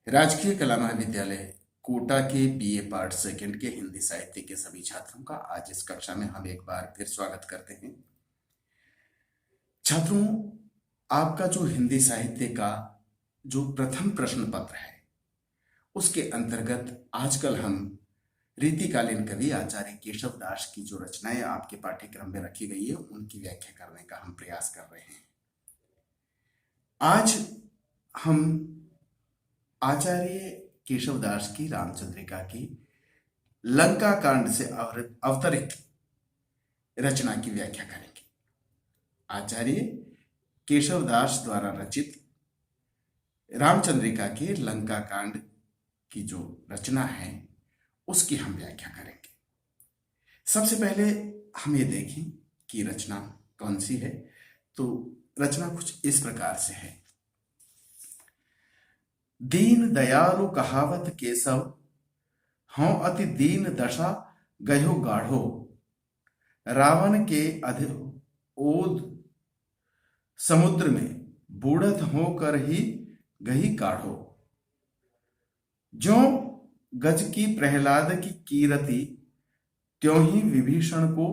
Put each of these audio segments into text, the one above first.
राजकीय कला महाविद्यालय कोटा के बीए पार्ट सेकंड के हिंदी साहित्य के सभी छात्रों का आज इस कक्षा में हम एक बार फिर स्वागत करते हैं। छात्रों, आपका जो हिंदी साहित्य का जो प्रथम प्रश्न पत्र है उसके अंतर्गत आजकल हम रीतिकालीन कवि आचार्य केशव दास की जो रचनाएं आपके पाठ्यक्रम में रखी गई है उनकी व्याख्या करने का हम प्रयास कर रहे हैं। आज हम आचार्य केशवदास की रामचंद्रिका की लंका कांड से अवतरित रचना की व्याख्या करेंगे। आचार्य केशवदास द्वारा रचित रामचंद्रिका के लंका कांड की जो रचना है उसकी हम व्याख्या करेंगे। सबसे पहले हम ये देखें कि रचना कौन सी है। तो रचना कुछ इस प्रकार से है। दीन दयालु कहावत केशव, हों अति दीन दशा गयो गाढ़ो, रावण के ओद समुद्र में बूढ़त होकर ही गही काढ़ो। ज्यों गज की प्रहलाद की कीरति, त्यों ही विभीषण को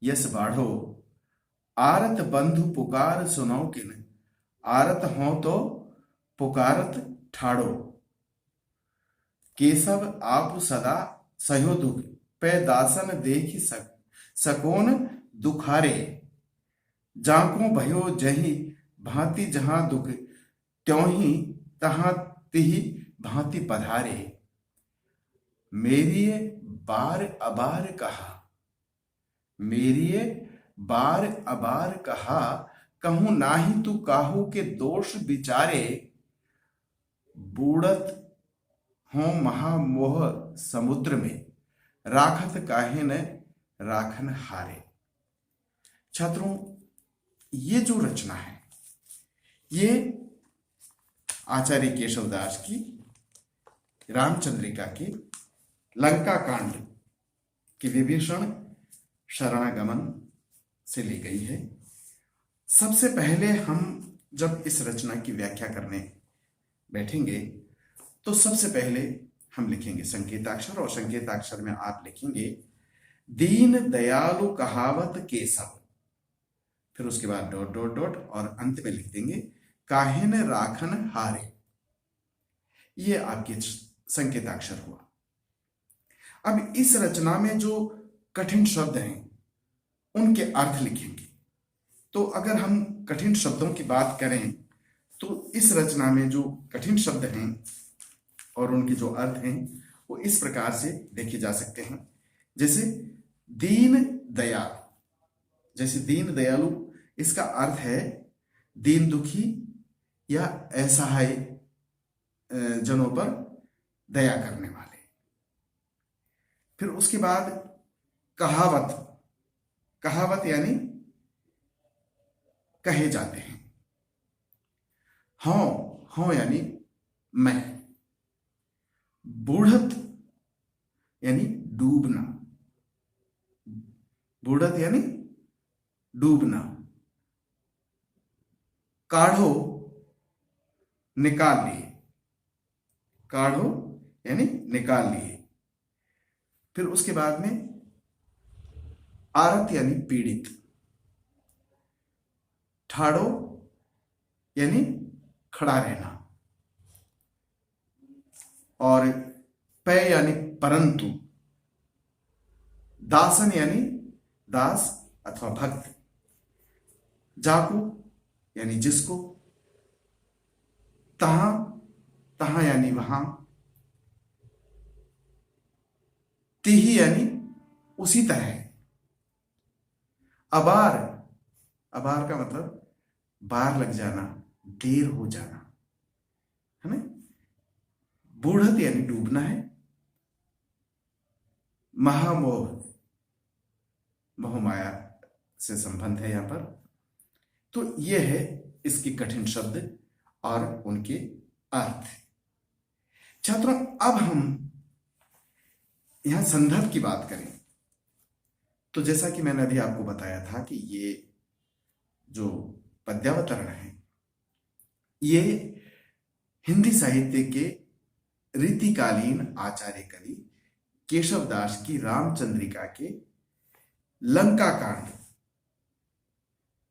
यश बाढ़ो। आरत बंधु पुकार सुनो किन, आरत हो तो पुकारत ठाड़ो। केशव आप सदा सहो दुख, पे दासन देखी सकोन दुखारे। जाको भयो जही भांति जहां दुख, त्यों ही तहां तिही भांति पधारे। मेरी बार अबार कहा, मेरी बार अबार कहा, कहूं नाही तू काहू के दोष विचारे। बूढ़त हो महामोह समुद्र में, राखत काहे न राखन हारे। छात्रों, ये जो रचना है ये आचार्य केशवदास की रामचंद्रिका के लंका कांड की विभीषण शरणागमन से ली गई है। सबसे पहले हम जब इस रचना की व्याख्या करने बैठेंगे तो सबसे पहले हम लिखेंगे संकेताक्षर, और संकेताक्षर में आप लिखेंगे दीन दयालु कहावत केशव, फिर उसके बाद डॉट डॉट डॉट और अंत में लिख देंगे काहे न राखन हारे। ये आपके संकेताक्षर हुआ। अब इस रचना में जो कठिन शब्द हैं उनके अर्थ लिखेंगे। तो अगर हम कठिन शब्दों की बात करें तो इस रचना में जो कठिन शब्द हैं और उनके जो अर्थ हैं वो इस प्रकार से देखे जा सकते हैं। जैसे दीन दयालु, जैसे दीन दयालु इसका अर्थ है दीन दुखी या असहाय जनों पर दया करने वाले। फिर उसके बाद कहावत, कहावत यानी कहे जाते हैं। हों यानी मैं। बूढ़त यानी डूबना, बूढ़त यानी डूबना। काढ़ो निकाल लिए, काढ़ो यानी निकाल लिए। फिर उसके बाद में आरत यानी पीड़ित, ठाड़ो यानी खड़ा रहना, और पे यानी परंतु, दासन यानी दास अथवा भक्त, जाको यानी जिसको, तहां, तहां यानी वहां, तिही यानी उसी तरह। अबार, अबार का मतलब बार लग जाना, देर हो जाना, है ना। बूढ़त यानी डूबना है। महामोह, मोह माया से संबंध है यहां पर। तो यह है इसके कठिन शब्द और उनके अर्थ। छात्रों, अब हम यहां संदर्भ की बात करें तो जैसा कि मैंने अभी आपको बताया था कि ये जो पद्यावतरण है ये हिंदी साहित्य के रीतिकालीन आचार्य कवि केशवदास की रामचंद्रिका के लंका कांड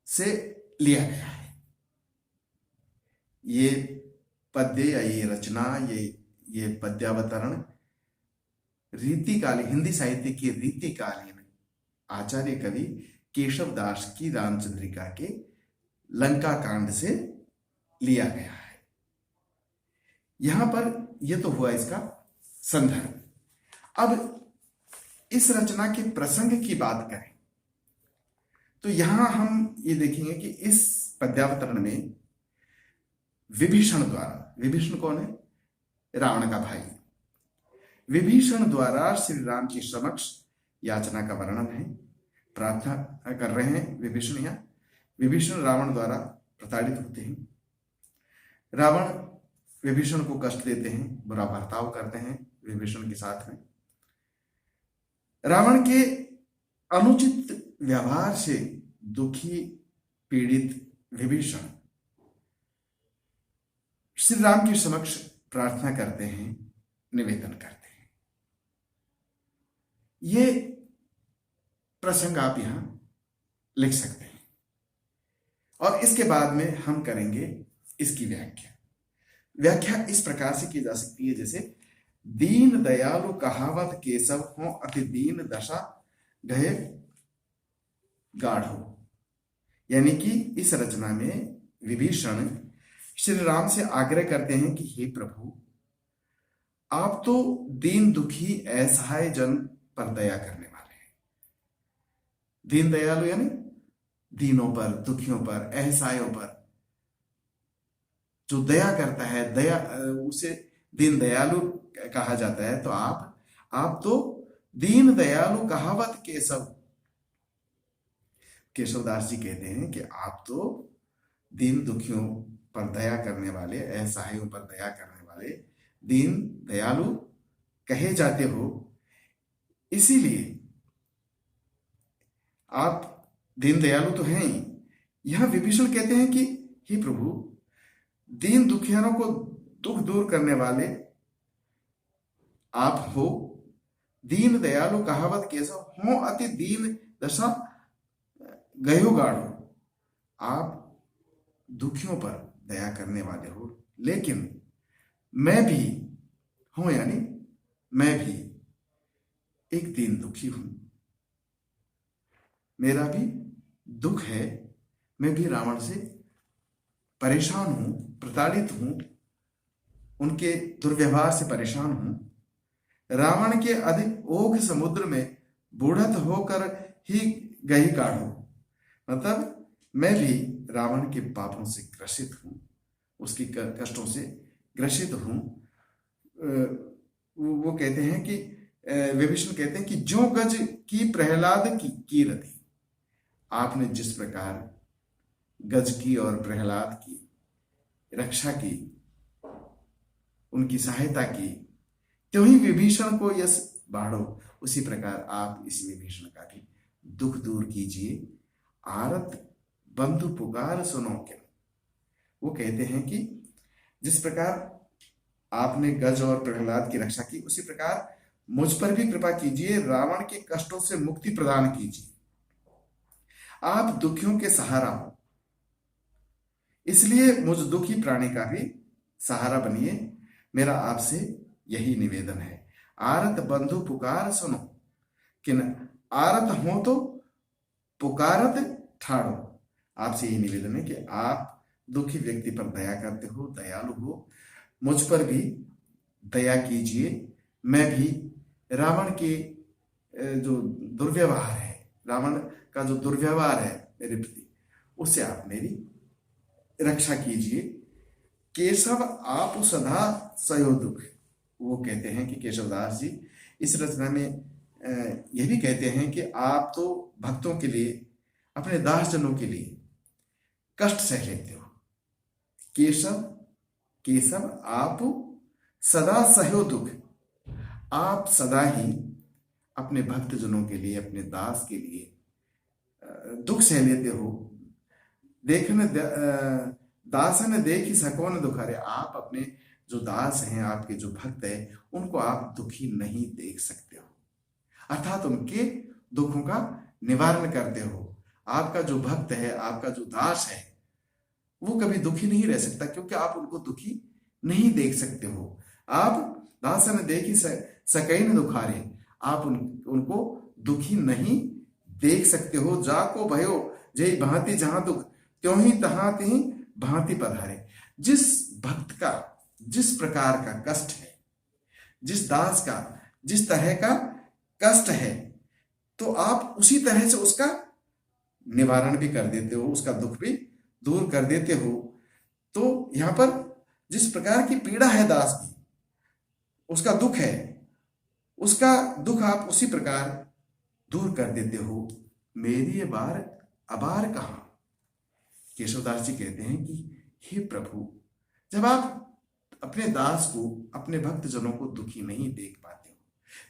से लिया गया है। ये पद्य या ये रचना, ये पद्यावतरण रीतिकालीन, हिंदी साहित्य की रीतिकालीन आचार्य कवि केशवदास की रामचंद्रिका के लंका कांड से लिया गया है। यहां पर यह तो हुआ इसका संदर्भ। अब इस रचना के प्रसंग की बात करें तो यहां हम ये देखेंगे कि इस पद्यावतरण में विभीषण द्वारा, विभीषण कौन है? रावण का भाई। विभीषण द्वारा श्री राम के समक्ष याचना का वर्णन है, प्रार्थना कर रहे हैं विभीषण। यहां विभीषण रावण द्वारा प्रताड़ित होते हैं। रावण विभीषण को कष्ट देते हैं, बुरा बर्ताव करते हैं विभीषण के साथ में। रावण के अनुचित व्यवहार से दुखी पीड़ित विभीषण श्री राम के समक्ष प्रार्थना करते हैं, निवेदन करते हैं। ये प्रसंग आप यहां लिख सकते हैं और इसके बाद में हम करेंगे इसकी व्याख्या। व्याख्या इस प्रकार से की जा सकती है जैसे दीन दयालु कहावत केशव हो अति दीन दशा गए गाढ़ो। यानी कि इस रचना में विभीषण श्री राम से आग्रह करते हैं कि हे प्रभु, आप तो दीन दुखी असहाय जन पर दया करने वाले हैं। दीन दयालु यानी दीनों पर, दुखियों पर, असहायों पर जो दया करता है, दया उसे दीन दयालु कहा जाता है। तो आप तो दीन दयालु कहावत केशव, केशवदास जी कहते हैं कि आप तो दीन दुखियों पर दया करने वाले, असहायों पर दया करने वाले दीन दयालु कहे जाते हो। इसीलिए आप दीन दयालु तो हैं ही। यहां विभीषण कहते हैं कि हे प्रभु, दीन दुखियारों को दुख दूर करने वाले आप हो। दीन दयालु कहावत केशव हो अति दीन दशा गयो गाढ़ो। आप दुखियों पर दया करने वाले हो, लेकिन मैं भी हूं, यानी मैं भी एक दीन दुखी हूं। मेरा भी दुख है, मैं भी रावण से परेशान हूं, प्रताड़ित हूं, उनके दुर्व्यवहार से परेशान हूं। रावण के अधिक ओघ समुद्र में बूढ़त होकर ही गई काढ़ो। मतलब मैं भी रावण के पापों से ग्रसित हूं, उसकी कष्टों से ग्रसित हूं। वो कहते हैं कि विभीषण कहते हैं कि जो गज की प्रहलाद की रति, आपने जिस प्रकार गज की और प्रहलाद की रक्षा की, उनकी सहायता की, त्यों ही विभीषण को यश बाढ़ो, उसी प्रकार आप इस विभीषण का भी दुख दूर कीजिए। आरत बंधु पुकार सुनो के। वो कहते हैं कि जिस प्रकार आपने गज और प्रहलाद की रक्षा की, उसी प्रकार मुझ पर भी कृपा कीजिए, रावण के कष्टों से मुक्ति प्रदान कीजिए। आप दुखियों के सहारा हो, इसलिए मुझ दुखी प्राणी का भी सहारा बनिए। मेरा आपसे यही निवेदन है। आरत बंधु पुकार सुनो, कि आरत हो तो पुकारत ठाड़ो। आपसे यही निवेदन है कि आप दुखी व्यक्ति पर दया करते हो, दयालु हो, मुझ पर भी दया कीजिए। मैं भी रावण के जो दुर्व्यवहार है, रावण का जो दुर्व्यवहार है मेरे प्रति, उससे आप मेरी रक्षा कीजिए। केशव आप सदा सयो दुख। वो कहते हैं कि केशवदास जी इस रचना में यह भी कहते हैं कि आप तो भक्तों के लिए, अपने दासजनों के लिए कष्ट सह लेते हो। केशव आप सदा सहो दुख। आप सदा ही अपने भक्तजनों के लिए, अपने दास के लिए दुख सह लेते हो। देखने दासन देखी सकोन दुखारे। आप अपने जो दास हैं, आपके जो भक्त हैं, उनको आप दुखी नहीं देख सकते हो, अर्थात उनके दुखों का निवारण करते हो। आपका जो भक्त है, आपका जो दास है, वो कभी दुखी नहीं रह सकता, क्योंकि आप उनको दुखी नहीं देख सकते हो। आप दासन देखी सकई न दुखारे, आप उनको दुखी नहीं देख सकते हो। जाको भयो जय भांति जहां दुख, त्यों ही तहां तिहि भांति पधारे। जिस भक्त का जिस प्रकार का कष्ट है, जिस दास का जिस तरह का कष्ट है, तो आप उसी तरह से उसका निवारण भी कर देते हो, उसका दुख भी दूर कर देते हो। तो यहां पर जिस प्रकार की पीड़ा है दास की, उसका दुख है, उसका दुख आप उसी प्रकार दूर कर देते हो। मेरी ये बार अबार कहा, केशवदास जी कहते हैं कि हे प्रभु, जब आप अपने दास को, अपने भक्त जनों को दुखी नहीं देख पाते हो,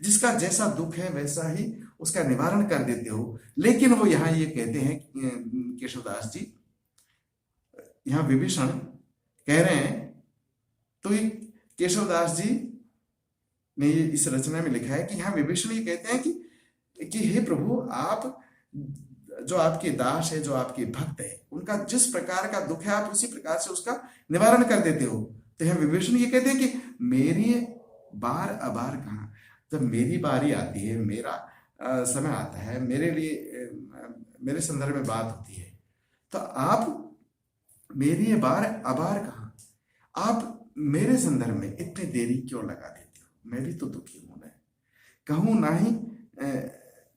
जिसका जैसा दुख है वैसा ही उसका निवारण कर देते हो, लेकिन वो यहाँ ये कहते हैं केशवदास जी, यहाँ विभीषण कह रहे हैं, तो ये केशवदास जी ने इस रचना में लिखा है कि यहाँ विभीषण ये कहते हैं कि हे प्रभु, आप जो आपके दास है, जो आपके भक्त है, उनका जिस प्रकार का दुख है, आप उसी प्रकार से उसका निवारण कर देते हो। तो यहाँ विभीषण ये कहते हैं कि मेरी बार अबार कहाँ, जब मेरी बारी आती है, मेरा समय आता है, मेरे लिए मेरे संदर्भ में बात होती है, तो आप मेरी ये बार अबार कहाँ, आप मेरे संदर्भ में इतनी देरी क्यों लगा देते हो? मैं भी तो दुखी हूं। मैं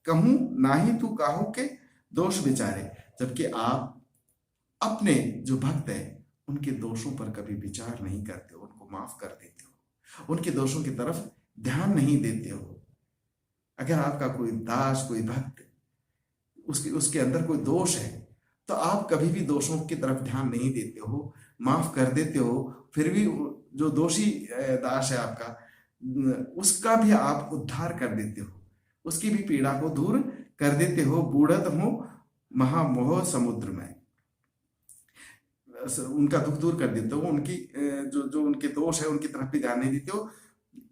कहूं नाही तू काहू के दोष विचारे, जबकि आप अपने जो भक्त है उनके दोषों पर कभी विचार नहीं करते हो, उनको माफ कर देते हो, उनके दोषों की तरफ ध्यान नहीं देते हो। अगर आपका कोई दास, कोई भक्त, उसके अंदर कोई दोष है, तो आप कभी भी दोषों की तरफ ध्यान नहीं देते हो, माफ कर देते हो। फिर भी जो दोषी दास है आपका, उसका भी आप उद्धार कर देते हो, उसकी भी पीड़ा को दूर कर देते हो। बूढ़त हो महामोह समुद्र में, उनका दुख दूर कर देते हो, उनकी जो उनके दोष है उनकी तरफ भी ध्यान नहीं देते हो।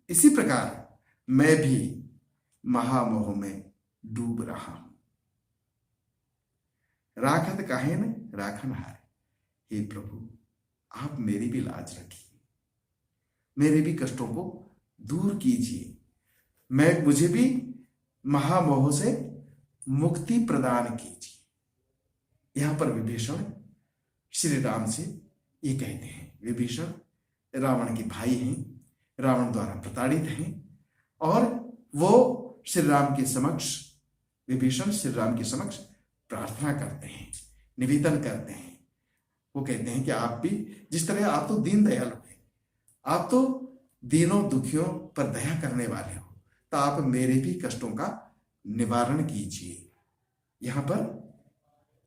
इसी प्रकार मैं भी महामोह में डूब रहा हूं। राखत काहे न राखन हारे, हे प्रभु, आप मेरी भी लाज रखिए, मेरे भी कष्टों को दूर कीजिए, मुझे भी महामोह से मुक्ति प्रदान कीजिए। यहां पर विभीषण श्री राम से ये कहते हैं। विभीषण रावण के भाई हैं, रावण द्वारा प्रताड़ित हैं, और वो श्री राम के समक्ष, विभीषण श्री राम के समक्ष प्रार्थना करते हैं, निवेदन करते हैं। वो कहते हैं कि आप भी, जिस तरह आप तो दीन दयालु हैं, आप तो दीनों दुखियों पर दया करने वाले हो, तो आप मेरे भी कष्टों का निवारण कीजिए। यहां पर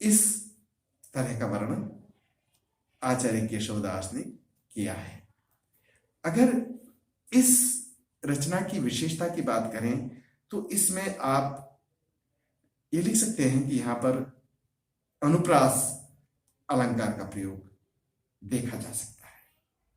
इस तरह का वर्णन आचार्य केशवदास ने किया है। अगर इस रचना की विशेषता की बात करें तो इसमें आप ये लिख सकते हैं कि यहां पर अनुप्रास अलंकार का प्रयोग देखा जा सकता है।